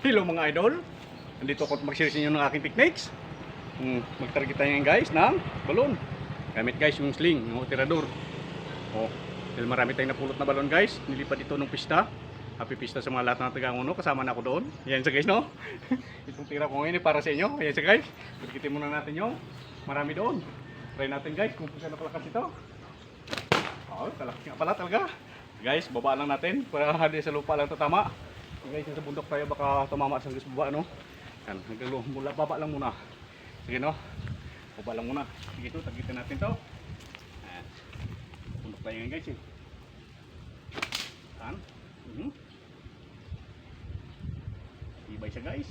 Hello mga idol. Nandito ako mag-share sa inyo ng aking techniques. Mag-target tayo ngayon guys ng balon. Gamit guys yung sling, yung tirador. Dahil marami tayong napulot na balon guys. Nilipad dito nung pista. Happy pista sa mga lahat ng taga-uno. Kasama na ako doon. Yan sa guys no. Itong tira ko ngayon para sa inyo. Yan sa guys. Targetin muna natin yung marami doon. Try natin guys kung paano kalakas ito. Kalaki nga pala talaga. Guys, baba lang natin para hindi sa lupa lang tatama. Guys, sa bundok tayo baka tumama sa baba no. Yan, hanggang mula baba lang muna. Sige no. Baba lang muna. Sige to, targetin natin to. Ayan. Bundok tayo ngayon guys eh. Yan. Ibay siya guys.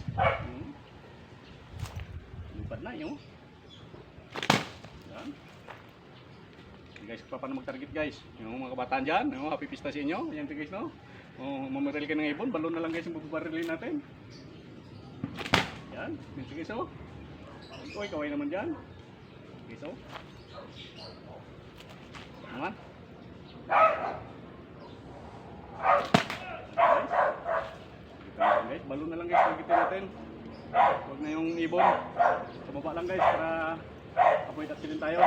Lipad na yun. Yan. Guys, paano mag-target guys? Yung mga kabataan dyan, yung happy pista sa inyo. Yan guys no. Mamaril ka ng ibon, balon na lang guys yung bubarilin natin. Yan, yan guys oh. Ito, kaway naman dyan. Guys oh. Naman. Guys, balon na lang guys, targetin natin. Huwag na yung ibon. Sa baba lang guys, para avoid accident tayo.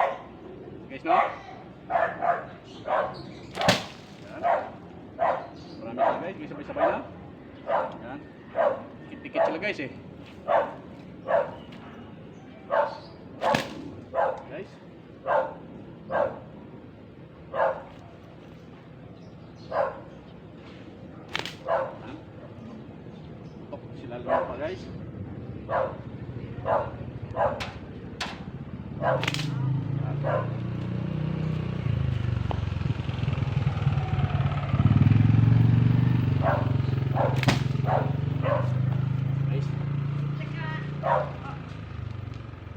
Guys no. Yan. Marami sila guys, sabay-sabay na. Yan. Tikit-tikit sila guys eh. Guys. Yan. Sila lang pa guys. Yan.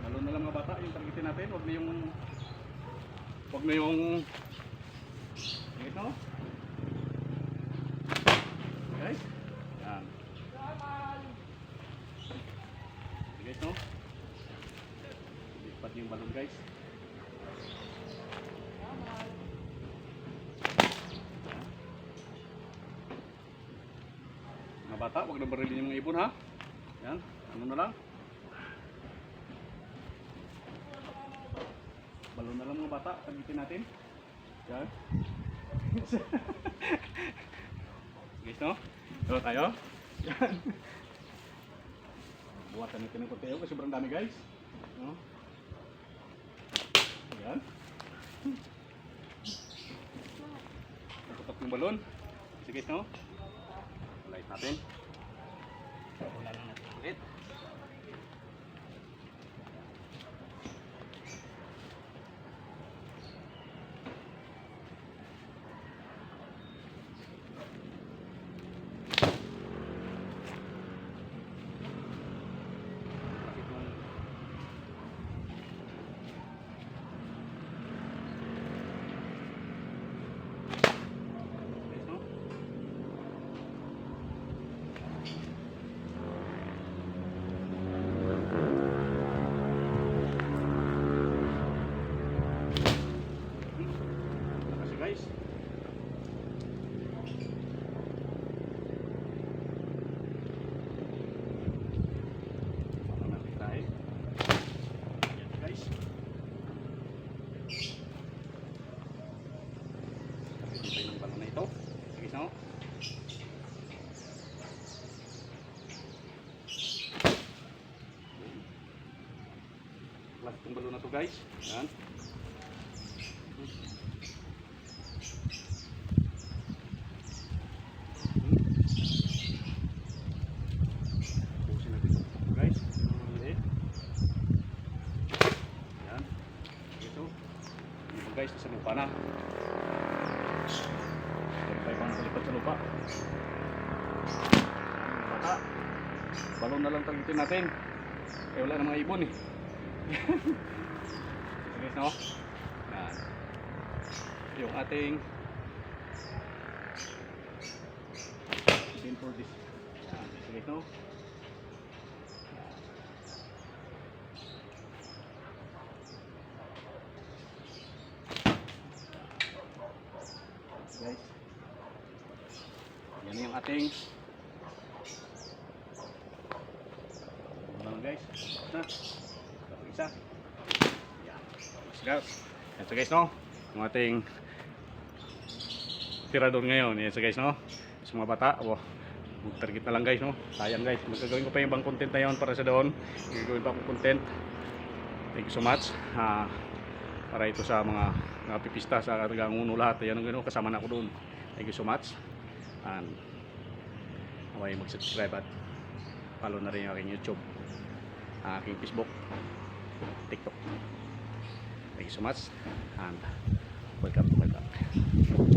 Balon na lang mga bata yung targetin natin, wag na yung ito guys. Yan guys no, lipat yung balon guys. Mga bata, wag na barilin yung mga ibon ha. Yan, ano na lang. Balon na lang mga bata, targetin natin. Yan. Guys no? Ito tayo. Yan. Buwatan natin ng konti kasi sobrang dami guys. No? Yan. Tutok yung balon. Kasi guys no? Light natin. Wala lang natin ulit. Itong balon na to guys. Yan. Pusin natin ito guys. Yan. Ito. Ito guys, sa lupa na. Sabay pang malipat sa lupa. Bata. Balon na lang targetin natin. Kaya wala namang ibon eh. Guys no? Yan. Yung ating pin for this. Yan. Guys no? Guys. Yan yung ating na. Tapos isa. Yan. Tapos yan so guys, no? Yung ating tirador ngayon. Yan so guys, no? Sa mga bata, mag-target na lang guys, no? Sayang guys. Magagawin ko pa yung ibang content na yun para sa doon. Magagawin pa akong content. Thank you so much. Para ito sa mga pipista sa Karganguno lahat. Yan ang gano'n. Kasama na ako doon. Thank you so much. And naway mag-subscribe at follow na rin yung aking YouTube, aking Facebook, TikTok. Thank you so much and welcome.